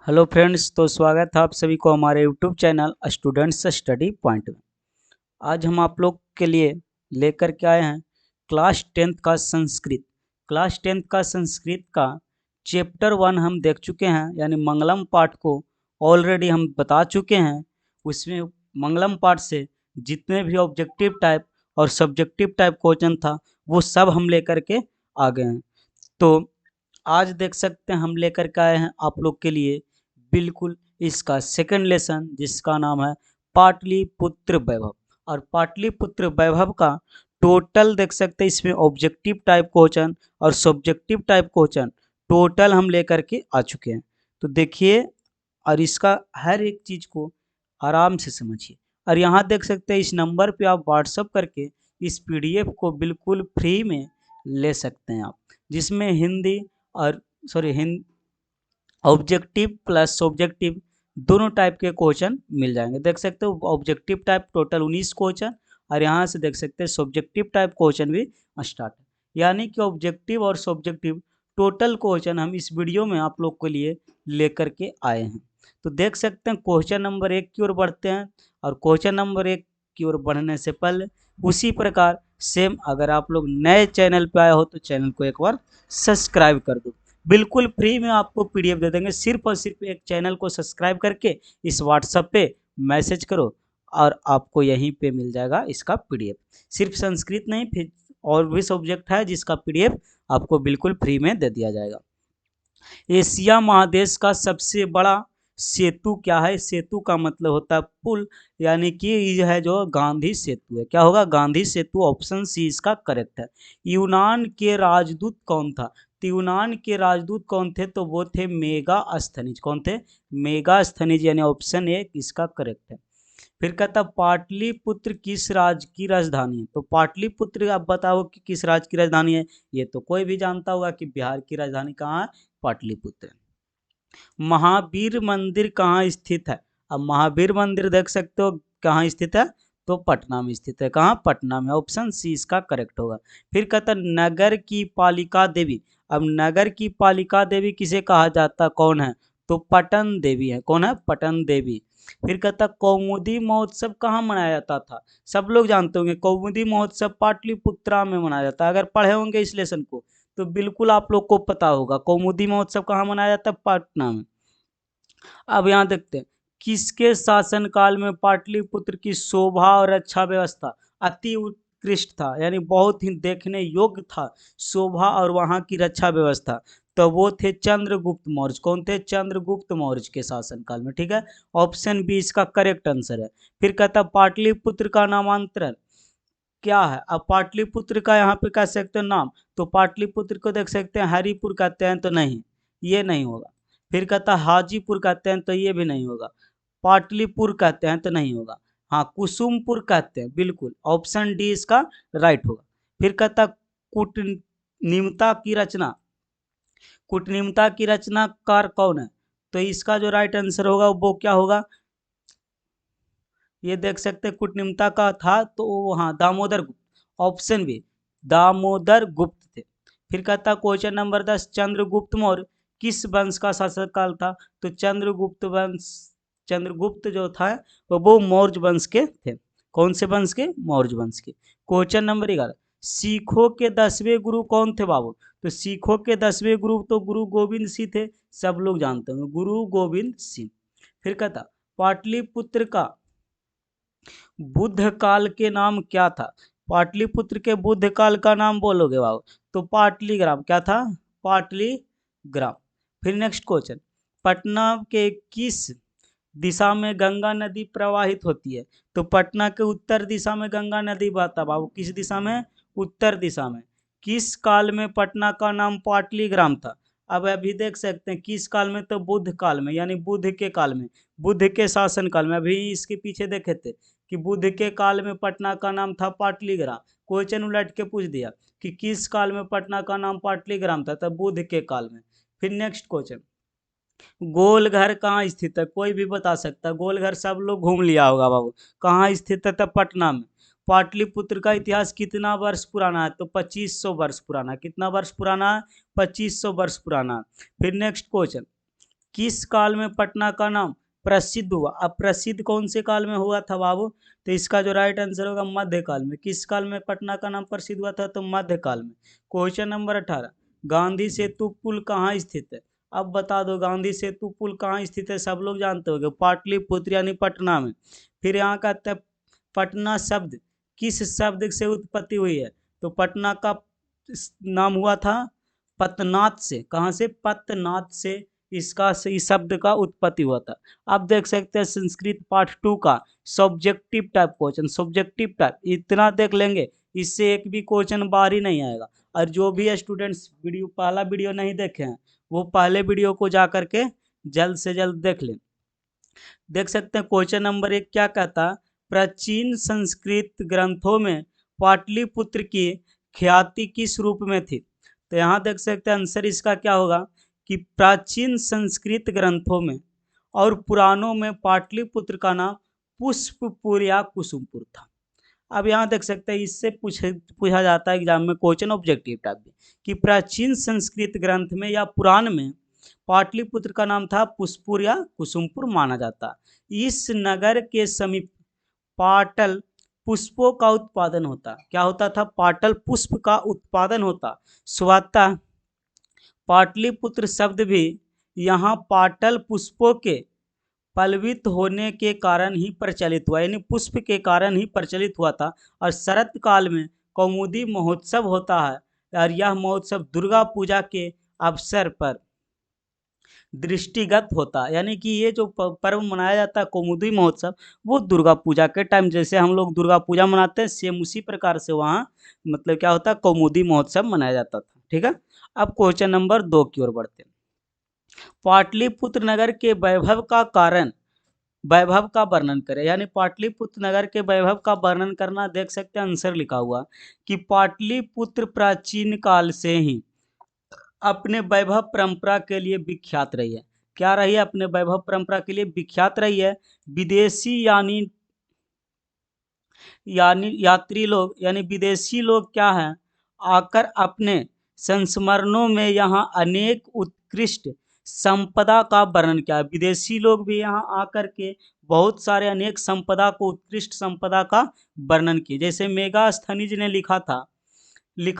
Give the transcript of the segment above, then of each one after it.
Hello friends, तो स्वागत है आप सभी को हमारे YouTube channel students study point में। आज हम आप लोग के लिए लेकर के आए हैं क्लास 10th का संस्कृत। क्लास 10th का संस्कृत का चैप्टर 1 हम देख चुके हैं, यानी मंगलम पाठ को ऑलरेडी हम बता चुके हैं। उसमें मंगलम पाठ से जितने भी ऑब्जेक्टिव टाइप और सब्जेक्टिव टाइप क्वेश्चन था वो सब हम लेकर के आ गए हैं। तो आज देख सकते हैं हम लेकर के आए हैं आप लोग के लिए बिल्कुल इसका सेकंड लेसन, जिसका नाम है पाटलिपुत्र वैभव। और पाटलिपुत्र वैभव का टोटल देख सकते हैं, इसमें ऑब्जेक्टिव टाइप क्वेश्चन और सब्जेक्टिव टाइप क्वेश्चन टोटल हम लेकर के आ चुके हैं। तो देखिए, और इसका हर एक चीज को आराम से समझिए। और यहाँ देख सकते हैं इस नंबर पे आप व्हाट्सअप करके इस पीडीएफ को बिल्कुल फ्री में ले सकते हैं आप, जिसमें हिंदी और हिंदी ऑब्जेक्टिव प्लस सब्जेक्टिव दोनों टाइप के क्वेश्चन मिल जाएंगे। देख सकते हो ऑब्जेक्टिव टाइप टोटल 19 क्वेश्चन, और यहाँ से देख सकते हैं सब्जेक्टिव टाइप क्वेश्चन भी स्टार्ट है। यानी कि ऑब्जेक्टिव और सब्जेक्टिव टोटल क्वेश्चन हम इस वीडियो में आप लोग के लिए लेकर के आए हैं। तो देख सकते हैं क्वेश्चन नंबर 1 की ओर बढ़ते हैं। और क्वेश्चन नंबर 1 की ओर बढ़ने से पहले उसी प्रकार सेम, अगर आप लोग नए चैनल पे आए हो तो चैनल को एक बार सब्सक्राइब कर दो। बिल्कुल फ्री में आपको पीडीएफ दे देंगे। सिर्फ और सिर्फ एक चैनल को सब्सक्राइब करके इस व्हाट्सएप पे मैसेज करो और आपको यहीं पे मिल जाएगा इसका पीडीएफ। सिर्फ संस्कृत नहीं, फिर और भी सब्जेक्ट है जिसका पीडीएफ आपको बिल्कुल फ्री में दे दिया जाएगा। एशिया महादेश का सबसे बड़ा सेतु क्या है? सेतु का मतलब होता है पुल, यानी कि यह है जो गांधी सेतु है। क्या होगा? गांधी सेतु। ऑप्शन सी इसका करेक्ट है। यूनान के राजदूत कौन था? तो यूनान के राजदूत कौन थे? तो वो थे मेगास्थनीज। कौन थे? मेगास्थनीज, यानी ऑप्शन ए इसका करेक्ट है। फिर कहता पाटलिपुत्र किस राज्य की राजधानी है? तो पाटलिपुत्र आप बताओ कि किस राज्य की राजधानी है। ये तो कोई भी जानता होगा कि बिहार की राजधानी कहाँ है? पाटलिपुत्र। महावीर मंदिर कहाँ स्थित है? अब महावीर मंदिर देख सकते हो कहाँ स्थित है, तो पटना में स्थित है। कहाँ? पटना में। ऑप्शन सी इसका करेक्ट होगा। फिर कहता नगर की पालिका देवी। अब नगर की पालिका देवी किसे कहा जाता, कौन है? तो पटन देवी है। कौन है? पटन देवी। फिर कहता कौमुदी महोत्सव कहाँ मनाया जाता था? सब लोग जानते होंगे कौमुदी महोत्सव पाटलिपुत्रा में मनाया जाता है। अगर पढ़े होंगे इस लेसन को तो बिल्कुल आप लोग को पता होगा कौमुदी महोत्सव कहाँ मनाया जाता है? पटना में। अब यहाँ देखते हैं किसके शासनकाल में पाटलिपुत्र की शोभा और रक्षा व्यवस्था अति उत्कृष्ट था, यानी बहुत ही देखने योग्य था शोभा और वहां की रक्षा व्यवस्था। तो वो थे चंद्रगुप्त मौर्य। कौन थे? चंद्रगुप्त मौर्य के शासनकाल में। ठीक है, ऑप्शन बी इसका करेक्ट आंसर है। फिर कहता पाटलिपुत्र का नामांतरण क्या है? अब पाटलिपुत्र का यहाँ पे कह सकते हो नाम, तो पाटलिपुत्र को देख सकते हैं हरिपुर कहते हैं, तो नहीं, ये नहीं होगा। फिर कहता हाजीपुर कहते हैं, तो ये भी नहीं होगा। पाटलिपुर कहते हैं तो नहीं होगा। हाँ, कुसुमपुर कहते हैं, बिल्कुल ऑप्शन डी इसका राइट होगा। फिर कहता कूटनिमता की रचना, कूटनिमता की रचनाकार कौन है? तो इसका जो राइट आंसर होगा वो क्या होगा? ये देख सकते हैं कूटनिमता का था तो हाँ, दामोदर गुप्त। ऑप्शन बी दामोदर गुप्त थे। फिर कहता क्वेश्चन नंबर 10 चंद्रगुप्त मौर्य किस वंश का शासक काल था? तो चंद्रगुप्त वंश, चंद्रगुप्त जो था वो मौर्य वंश के थे। कौन से वंश के? मौर्य वंश के। क्वेश्चन नंबर 11 सिखों के 10वें गुरु कौन थे बाबू? तो सिखों के 10वें गुरु तो गुरु गोविंद सिंह थे, सब लोग जानते होंगे, गुरु गोविंद सिंह। फिर कहता पाटलिपुत्र का बुद्ध काल के नाम क्या था? पाटलिपुत्र के बुद्ध काल का नाम बोलोगे बाबू तो पाटलीग्राम। क्या था? पाटलीग्राम। फिर नेक्स्ट क्वेश्चन पटना के किस दिशा में गंगा नदी प्रवाहित होती है? तो पटना के उत्तर दिशा में गंगा नदी बहता बाबू। किस दिशा में? उत्तर दिशा में। किस काल में पटना का नाम पाटलीग्राम था? अब अभी देख सकते हैं किस काल में, तो बुद्ध काल में, यानी बुद्ध के काल में, बुद्ध के शासन काल में। अभी इसके पीछे देखे थे कि बुद्ध के काल में पटना का नाम था पाटलीग्राम। क्वेश्चन उलट के पूछ दिया कि किस काल में पटना का नाम पाटलीग्राम था, तब बुद्ध के काल में। फिर नेक्स्ट क्वेश्चन गोलघर कहाँ स्थित है? कोई भी बता सकता है। गोलघर सब लोग घूम लिया होगा बाबू। कहाँ स्थित है? तब पटना में। पाटलिपुत्र का इतिहास कितना वर्ष पुराना है? तो 2500 वर्ष पुराना। कितना वर्ष पुराना है? 2500 वर्ष पुराना। फिर नेक्स्ट क्वेश्चन किस काल में पटना का नाम प्रसिद्ध हुआ? अब प्रसिद्ध कौन से काल में हुआ था बाबू? तो इसका जो राइट आंसर होगा मध्यकाल में। किस काल में पटना का नाम प्रसिद्ध हुआ था? तो मध्यकाल में। क्वेश्चन नंबर 18, गांधी सेतु पुल कहाँ स्थित है? अब बता दो गांधी सेतु पुल कहाँ स्थित है, सब लोग जानते होंगे, पाटलिपुत्र यानी पटना में। फिर यहाँ का पटना शब्द किस शब्द से उत्पत्ति हुई है? तो पटना का नाम हुआ था पतनाथ से। कहाँ से? पतनाथ से इसका इस शब्द का उत्पत्ति हुआ था। अब देख सकते हैं संस्कृत पार्ट 2 का subjective type question. Subjective type इतना देख लेंगे, इससे एक भी क्वेश्चन बाहर ही नहीं आएगा। और जो भी स्टूडेंट्स पहला वीडियो नहीं देखे हैं वो पहले वीडियो को जा करके जल्द से जल्द देख लें। देख सकते हैं क्वेश्चन नंबर 1 क्या कहता? प्राचीन संस्कृत ग्रंथों में पाटलिपुत्र की ख्याति किस रूप में थी? तो यहाँ देख सकते हैं आंसर इसका क्या होगा कि प्राचीन संस्कृत ग्रंथों में और पुराणों में पाटलिपुत्र का नाम पुष्पपुर या कुसुमपुर था। अब यहाँ देख सकते हैं इससे पूछा जाता है एग्जाम में क्वेश्चन ऑब्जेक्टिव टाइप में कि प्राचीन संस्कृत ग्रंथ में या पुराण में पाटलिपुत्र का नाम था पुष्पपुर या कुसुमपुर माना जाता। इस नगर के समीप पाटल पुष्पों का उत्पादन होता। क्या होता था? पाटल पुष्प का उत्पादन होता। स्वतः पाटलिपुत्र शब्द भी यहाँ पाटल पुष्पों के पल्लवित होने के कारण ही प्रचलित हुआ, यानी पुष्प के कारण ही प्रचलित हुआ था। और शरत काल में कौमुदी महोत्सव होता है और यह महोत्सव दुर्गा पूजा के अवसर पर दृष्टिगत होता, यानी कि ये जो पर्व मनाया जाता है कौमुदी महोत्सव, वो दुर्गा पूजा के टाइम जैसे हम लोग दुर्गा पूजा मनाते हैं सेम उसी प्रकार से वहाँ मतलब क्या होता है कौमुदी महोत्सव मनाया जाता था। ठीक है, अब क्वेश्चन नंबर 2 की ओर बढ़ते हैं। पाटलिपुत्र नगर के वैभव का कारण, वैभव का वर्णन करें, यानी पाटलिपुत्र नगर के वैभव का वर्णन करना। देख सकते हैं आंसर लिखा हुआ कि पाटलिपुत्र प्राचीन काल से ही अपने वैभव परंपरा के लिए विख्यात रही है। क्या रही है? अपने वैभव परंपरा के लिए विख्यात रही है। विदेशी यानी यात्री लोग यानी विदेशी लोग क्या हैं आकर अपने संस्मरणों में यहाँ अनेक उत्कृष्ट संपदा का वर्णन किया। विदेशी लोग भी यहाँ आकर के बहुत सारे अनेक संपदा को उत्कृष्ट संपदा का वर्णन किए। जैसे मेगास्थनीज ने लिखा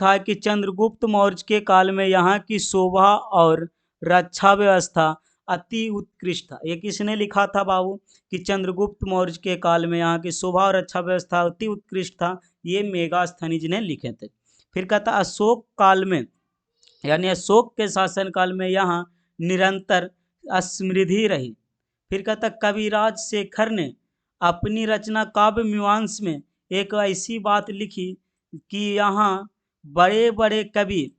है कि चंद्रगुप्त मौर्य के काल में यहाँ की शोभा और रक्षा व्यवस्था अति उत्कृष्ट था। ये किसने लिखा था बाबू? कि चंद्रगुप्त मौर्य के काल में यहाँ की शोभा और रक्षा व्यवस्था अति उत्कृष्ट था। ये मेगास्थनीज ने लिखे थे। फिर कहता अशोक काल में यानी अशोक के शासन काल में यहाँ निरंतर समृद्धि रही। फिर कहता कविराज शेखर ने अपनी रचना काव्य मीमांस में एक ऐसी बात लिखी कि यहाँ बड़े बड़े कवि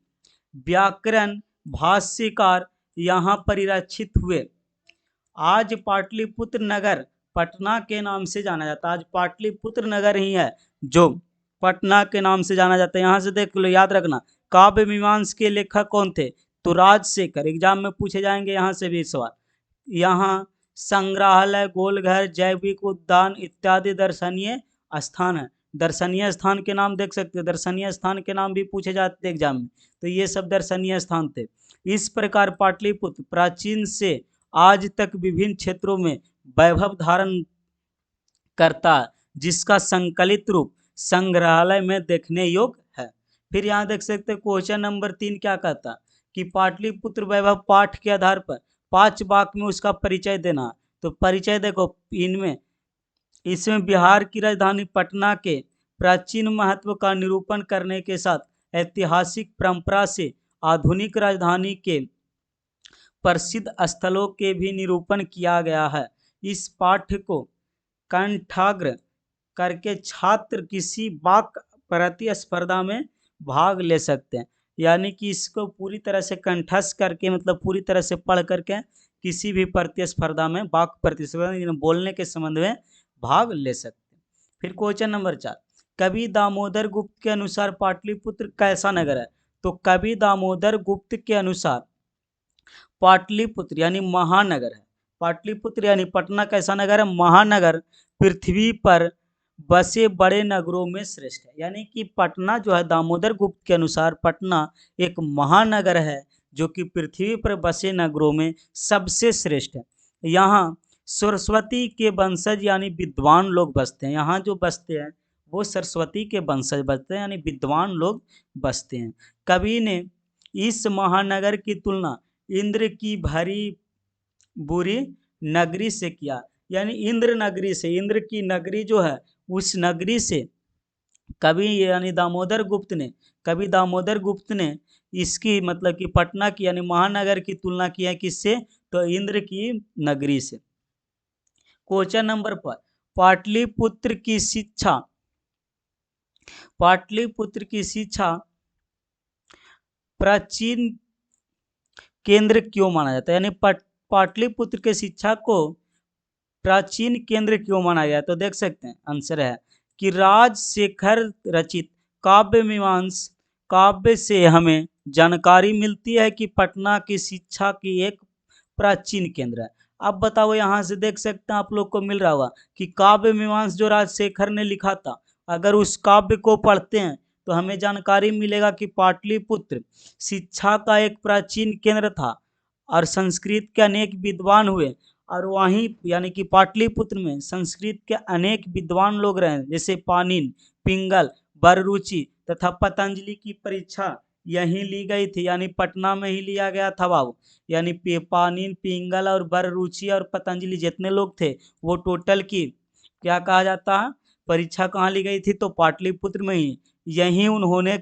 व्याकरण भाष्यकार यहाँ परिरक्षित हुए। आज पाटलिपुत्र नगर पटना के नाम से जाना जाता है। आज पाटलिपुत्र नगर ही है जो पटना के नाम से जाना जाता है। यहाँ से देख लो, याद रखना काव्य मीमांस के लेखक कौन थे? तो राजशेखर। एग्जाम में पूछे जाएंगे यहाँ से भी सवाल। यहाँ संग्रहालय, गोलघर, जैविक उद्यान इत्यादि दर्शनीय स्थान है। दर्शनीय स्थान के नाम देख सकते हो, दर्शनीय स्थान के नाम भी पूछे जाते एग्जाम में, तो ये सब दर्शनीय स्थान थे। इस प्रकार पाटलिपुत्र प्राचीन से आज तक विभिन्न क्षेत्रों में वैभव धारण करता, जिसका संकलित रूप संग्रहालय में देखने योग्य है। फिर यहाँ देख सकते हैं क्वेश्चन नंबर 3 क्या कहता कि पाटलिपुत्र वैभव पाठ के आधार पर 5 वाक्य में उसका परिचय देना। तो परिचय देखो इसमें बिहार की राजधानी पटना के प्राचीन महत्व का निरूपण करने के साथ ऐतिहासिक परंपरा से आधुनिक राजधानी के प्रसिद्ध स्थलों के भी निरूपण किया गया है। इस पाठ्य को कंठाग्र करके छात्र किसी वाक्य प्रतिस्पर्धा में भाग ले सकते हैं, यानी कि इसको पूरी तरह से कंठस्थ करके मतलब पूरी तरह से पढ़ करके किसी भी प्रतिस्पर्धा में वाक्य प्रतिस्पर्धा बोलने के संबंध में भाग ले सकते हैं। फिर क्वेश्चन नंबर 4 कवि दामोदर गुप्त के अनुसार पाटलिपुत्र कैसा नगर है? तो कवि दामोदर गुप्त के अनुसार पाटलिपुत्र यानी महानगर है। पाटलिपुत्र यानी पटना कैसा नगर है? महानगर पृथ्वी पर बसे बड़े नगरों में श्रेष्ठ है। यानी कि पटना जो है दामोदर गुप्त के अनुसार पटना एक महानगर है जो कि पृथ्वी पर बसे नगरों में सबसे श्रेष्ठ है। यहाँ सरस्वती के वंशज यानी विद्वान लोग बसते हैं। यहाँ जो बसते हैं वो सरस्वती के वंशज बसते हैं यानी विद्वान लोग बसते हैं। कवि ने इस महानगर की तुलना इंद्र की भरी बुरी नगरी से किया, यानी इंद्र नगरी से, इंद्र की नगरी जो है उस नगरी से कवि यानी कवि दामोदर गुप्त ने इसकी मतलब कि पटना की यानी महानगर की तुलना की है किससे, तो इंद्र की नगरी से। क्वेश्चन नंबर 5, पाटलिपुत्र की शिक्षा प्राचीन केंद्र क्यों माना जाता है, यानी पाटलिपुत्र के शिक्षा को प्राचीन केंद्र क्यों माना गया। तो देख सकते हैं आंसर है कि राजशेखर रचित काव्य मीमांस काव्य से हमें जानकारी मिलती है कि पटना की शिक्षा की एक प्राचीन केंद्र है। अब बताओ, यहाँ से देख सकते हैं आप लोग को मिल रहा होगा कि काव्य मीमांस जो राजशेखर ने लिखा था, अगर उस काव्य को पढ़ते हैं तो हमें जानकारी मिलेगा कि पाटलिपुत्र शिक्षा का एक प्राचीन केंद्र था और संस्कृत के अनेक विद्वान हुए, और वहीं यानी कि पाटलिपुत्र में संस्कृत के अनेक विद्वान लोग रहे, जैसे पाणिनि, पिंगल, बररुचि तथा पतंजलि की परीक्षा यहीं ली गई थी, यानी पटना में ही लिया गया था बाबू। यानी पाणिनि, पिंगल और बररुचि और पतंजलि जितने लोग थे वो टोटल की क्या कहा जाता है, परीक्षा कहाँ ली गई थी, तो पाटलिपुत्र में ही, यहीं उन्होंने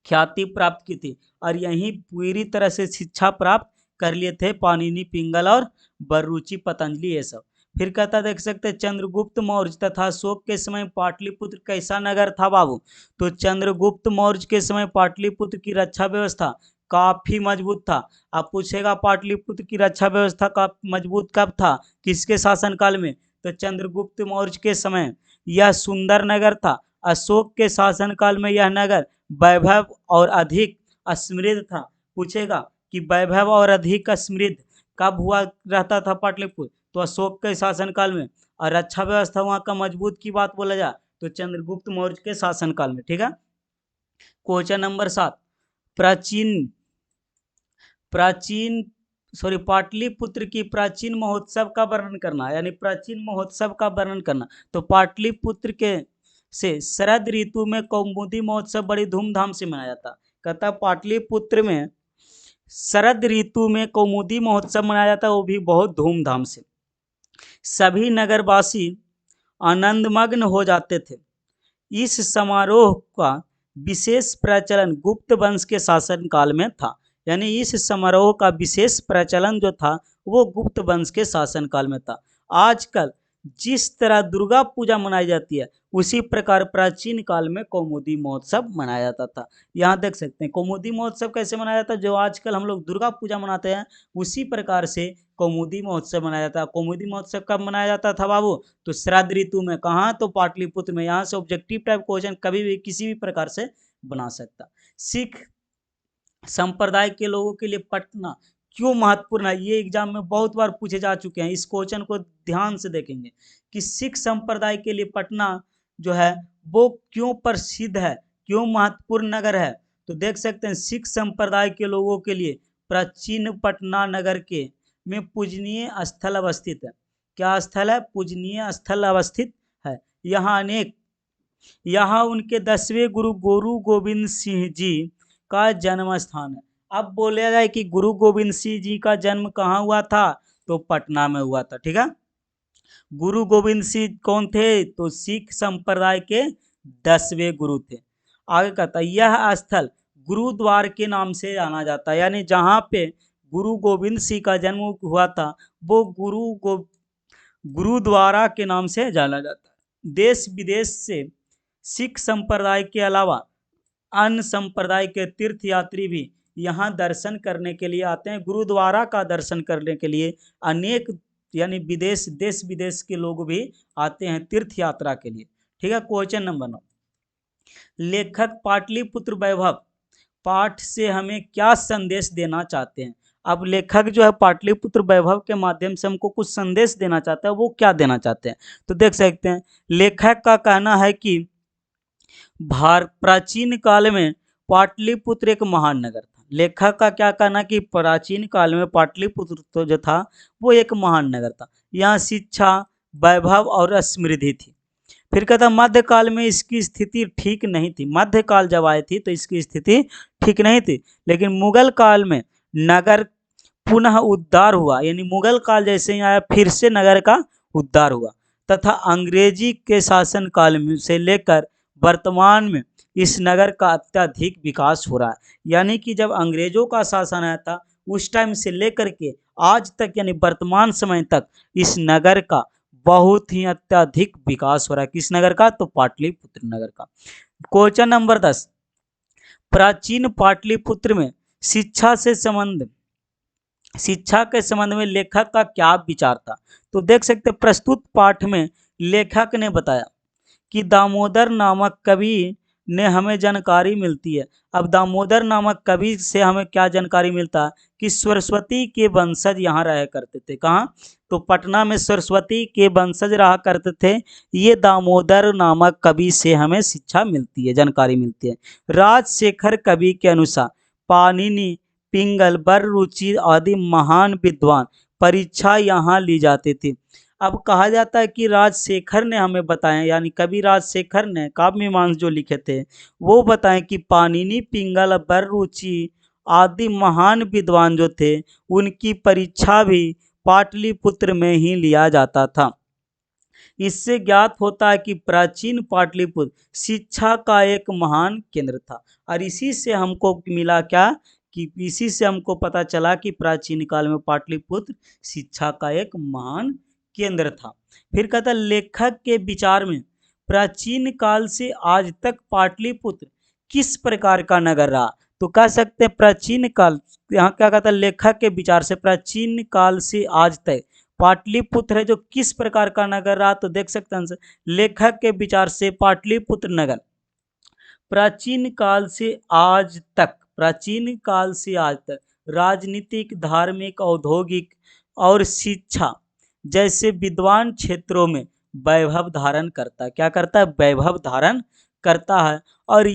ख्याति प्राप्त की थी और यहीं पूरी तरह से शिक्षा प्राप्त कर लिए थे पाणिनि, पिंगल और बररुचि, पतंजलि ये सब। फिर कहता देख सकते हैं चंद्रगुप्त मौर्य तथा अशोक के समय पाटलिपुत्र कैसा नगर था बाबू, तो चंद्रगुप्त मौर्य के समय पाटलिपुत्र की रक्षा व्यवस्था काफी मजबूत था। अब पूछेगा पाटलिपुत्र की रक्षा व्यवस्था का मजबूत कब था, किसके शासनकाल में, तो चंद्रगुप्त मौर्य के समय यह सुंदर नगर था। अशोक के शासनकाल में यह नगर वैभव और अधिक समृद्ध था। पूछेगा कि वैभव और अधिक समृद्ध कब हुआ रहता था पाटलिपुत्र, तो अशोक के शासनकाल में, और रक्षा व्यवस्था वहां का मजबूत की बात बोला जाए तो चंद्रगुप्त मौर्य के शासनकाल में। ठीक है। क्वेश्चन नंबर 7, पाटलिपुत्र की प्राचीन महोत्सव का वर्णन करना, यानी प्राचीन महोत्सव का वर्णन करना। तो पाटलिपुत्र के से शरद ऋतु में कौमुदी महोत्सव बड़ी धूमधाम से मनाया जाता। कहता पाटलिपुत्र में शरद ऋतु में कौमुदी महोत्सव मनाया जाता, वो भी बहुत धूमधाम से। सभी नगरवासी आनंदमग्न हो जाते थे। इस समारोह का विशेष प्रचलन गुप्त वंश के शासनकाल में था, यानी इस समारोह का विशेष प्रचलन जो था वो गुप्त वंश के शासनकाल में था। आजकल जिस तरह दुर्गा पूजा मनाई जाती है उसी प्रकार प्राचीन काल में कौमुदी महोत्सव मनाया जाता था। यहाँ देख सकते हैं कौमुदी महोत्सव कैसे मनाया जाता है, जो आजकल हम लोग दुर्गा पूजा मनाते हैं उसी प्रकार से कौमुदी महोत्सव मनाया जाता है। कौमुदी महोत्सव कब मनाया जाता था बाबू, तो शरद ऋतु में। कहाँ, तो पाटलिपुत्र में। यहाँ से ऑब्जेक्टिव टाइप क्वेश्चन कभी भी किसी भी प्रकार से बना सकता। सिख संप्रदाय के लोगों के लिए पटना क्यों महत्वपूर्ण है, ये एग्जाम में बहुत बार पूछे जा चुके हैं। इस क्वेश्चन को ध्यान से देखेंगे कि सिख संप्रदाय के लिए पटना जो है वो क्यों प्रसिद्ध है, क्यों महत्वपूर्ण नगर है। तो देख सकते हैं सिख संप्रदाय के लोगों के लिए प्राचीन पटना नगर के में पूजनीय स्थल अवस्थित है। क्या स्थल है, पूजनीय स्थल अवस्थित है। यहाँ उनके 10वें गुरु गोविंद सिंह जी का जन्म स्थान है। अब बोला जाए कि गुरु गोविंद सिंह जी का जन्म कहाँ हुआ था, तो पटना में हुआ था। ठीक है। गुरु गोविंद सिंह कौन थे, तो सिख संप्रदाय के 10वें गुरु थे। आगे कहता यह स्थल गुरुद्वार के नाम से जाना जाता है, यानी जहाँ पे गुरु गोविंद सिंह का जन्म हुआ था वो गुरुद्वारा के नाम से जाना जाता है। देश विदेश से सिख संप्रदाय के अलावा अन्य संप्रदाय के तीर्थ यात्री भी यहाँ दर्शन करने के लिए आते हैं। गुरुद्वारा का दर्शन करने के लिए अनेक यानी देश विदेश के लोग भी आते हैं तीर्थ यात्रा के लिए। ठीक है। क्वेश्चन नंबर 9, लेखक पाटलिपुत्र वैभव पाठ से हमें क्या संदेश देना चाहते हैं। अब लेखक जो है पाटलिपुत्र वैभव के माध्यम से हमको कुछ संदेश देना चाहता है, वो क्या देना चाहते हैं, तो देख सकते हैं लेखक का कहना है कि प्राचीन काल में पाटलिपुत्र एक महान नगर था। लेखक का क्या कहना कि प्राचीन काल में पाटलिपुत्र तो जो था वो एक महान नगर था। यहाँ शिक्षा, वैभव और समृद्धि थी। फिर कहता मध्यकाल में इसकी स्थिति ठीक नहीं थी। मध्यकाल जब आई थी तो इसकी स्थिति ठीक नहीं थी, लेकिन मुगल काल में नगर पुनः उद्धार हुआ। यानी मुगल काल जैसे ही आया फिर से नगर का उद्धार हुआ, तथा अंग्रेजी के शासन काल में से लेकर वर्तमान में इस नगर का अत्यधिक विकास हो रहा है। यानी कि जब अंग्रेजों का शासन आया था उस टाइम से लेकर के आज तक यानी वर्तमान समय तक इस नगर का बहुत ही अत्यधिक विकास हो रहा है। किस नगर का? तो पाटलिपुत्र नगर का। क्वेश्चन नंबर 10, प्राचीन पाटलिपुत्र में शिक्षा के संबंध में लेखक का क्या विचार था? तो देख सकते प्रस्तुत पाठ में लेखक ने बताया कि दामोदर नामक कवि ने हमें जानकारी मिलती है। अब दामोदर नामक कवि से हमें क्या जानकारी मिलता है कि सरस्वती के वंशज यहाँ रहा करते थे। कहाँ? तो पटना में सरस्वती के वंशज रहा करते थे। ये दामोदर नामक कवि से हमें शिक्षा मिलती है, जानकारी मिलती है। राजशेखर कवि के अनुसार पाणिनि, पिंगल, बररुचि आदि महान विद्वान परीक्षा यहाँ ली जाती थी। अब कहा जाता है कि राजशेखर ने हमें बताया, यानी कवि राजशेखर ने काव्य मीमांस जो लिखे थे वो बताएं कि पाणिनि, पिंगल, बररुचि आदि महान विद्वान जो थे उनकी परीक्षा भी पाटलिपुत्र में ही लिया जाता था। इससे ज्ञात होता है कि प्राचीन पाटलिपुत्र शिक्षा का एक महान केंद्र था। और इसी से हमको मिला क्या कि इसी से हमको पता चला कि प्राचीन काल में पाटलिपुत्र शिक्षा का एक महान केंद्र था। फिर कहता लेखक के विचार में प्राचीन काल से आज तक पाटलिपुत्र किस प्रकार का नगर रहा? तो कह सकते हैं प्राचीन काल, यहाँ क्या कहता है लेखक के विचार से प्राचीन काल से आज तक पाटलिपुत्र है जो किस प्रकार का नगर रहा? तो देख सकते हैं लेखक के विचार से पाटलिपुत्र नगर प्राचीन काल से आज तक राजनीतिक, धार्मिक, औद्योगिक और शिक्षा जैसे विद्वान क्षेत्रों में वैभव धारण करता है। क्या करता है? वैभव धारण करता है। और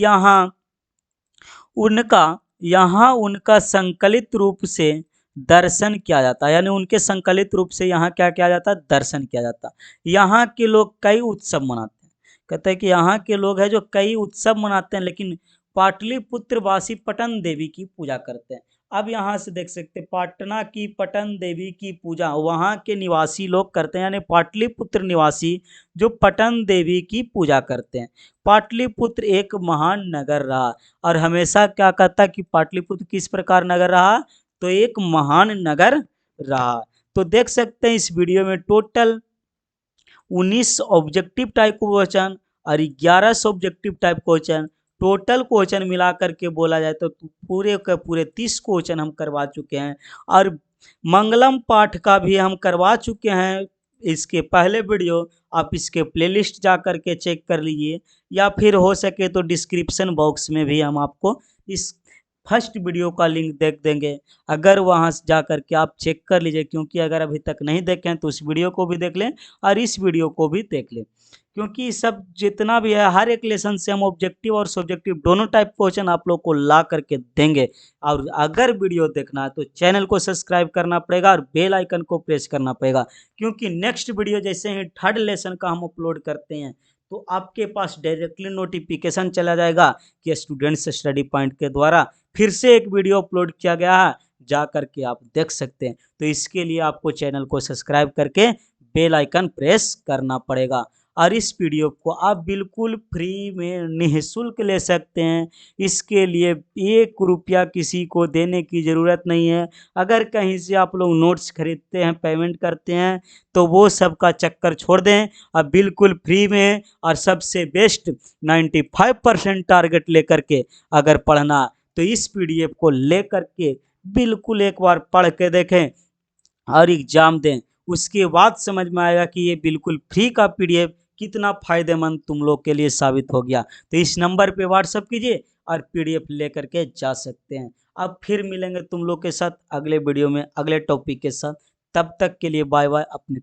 यहाँ उनका संकलित रूप से दर्शन किया जाता है। यानी उनके संकलित रूप से यहाँ क्या किया जाता है? दर्शन किया जाता है। यहाँ के लोग कई उत्सव मनाते हैं। कहते हैं कि यहाँ के लोग हैं जो कई उत्सव मनाते हैं, लेकिन पाटलिपुत्र वासी पटन देवी की पूजा करते हैं। अब यहाँ से देख सकते हैं पाटना की पटन देवी की पूजा वहाँ के निवासी लोग करते हैं, यानी पाटलिपुत्र निवासी जो पटन देवी की पूजा करते हैं। पाटलिपुत्र एक महान नगर रहा और हमेशा क्या कहता कि पाटलिपुत्र किस प्रकार नगर रहा? तो एक महान नगर रहा। तो देख सकते हैं इस वीडियो में टोटल 19 ऑब्जेक्टिव टाइप क्वेश्चन और 11 subjective type question, total question मिला करके बोला जाए तो पूरे के पूरे 30 क्वेश्चन हम करवा चुके हैं। और मंगलम पाठ का भी हम करवा चुके हैं। इसके पहले वीडियो आप इसके प्लेलिस्ट जा करके चेक कर लीजिए, या फिर हो सके तो डिस्क्रिप्शन बॉक्स में भी हम आपको इस फर्स्ट वीडियो का लिंक देख देंगे। अगर वहां से जा करके आप चेक कर लीजिए, क्योंकि अगर अभी तक नहीं देखें तो उस वीडियो को भी देख लें और इस वीडियो को भी देख लें, क्योंकि सब जितना भी है हर एक लेसन से हम ऑब्जेक्टिव और सब्जेक्टिव दोनों टाइप क्वेश्चन आप लोग को ला करके देंगे। और अगर वीडियो देखना है तो चैनल को सब्सक्राइब करना पड़ेगा और बेल आइकन को प्रेस करना पड़ेगा, क्योंकि नेक्स्ट वीडियो जैसे ही थर्ड लेसन का हम अपलोड करते हैं तो आपके पास डायरेक्टली नोटिफिकेशन चला जाएगा कि स्टूडेंट्स स्टडी पॉइंट के द्वारा फिर से एक वीडियो अपलोड किया गया है, जा करके आप देख सकते हैं। तो इसके लिए आपको चैनल को सब्सक्राइब करके बेल आइकन प्रेस करना पड़ेगा। और इस पीडीएफ को आप बिल्कुल फ्री में निःशुल्क ले सकते हैं। इसके लिए 1 रुपया किसी को देने की ज़रूरत नहीं है। अगर कहीं से आप लोग नोट्स खरीदते हैं, पेमेंट करते हैं, तो वो सब का चक्कर छोड़ दें। अब बिल्कुल फ्री में और सबसे बेस्ट 95% टारगेट लेकर के अगर पढ़ना तो इस पीडीएफ को लेकर के बिल्कुल एक बार पढ़ के देखें और एग्ज़ाम दें। उसके बाद समझ में आएगा कि ये बिल्कुल फ्री का पीडीएफ कितना फ़ायदेमंद तुम लोग के लिए साबित हो गया। तो इस नंबर पे व्हाट्सअप कीजिए और पीडीएफ लेकर के जा सकते हैं। अब फिर मिलेंगे तुम लोग के साथ अगले वीडियो में अगले टॉपिक के साथ। तब तक के लिए बाय बाय। अपने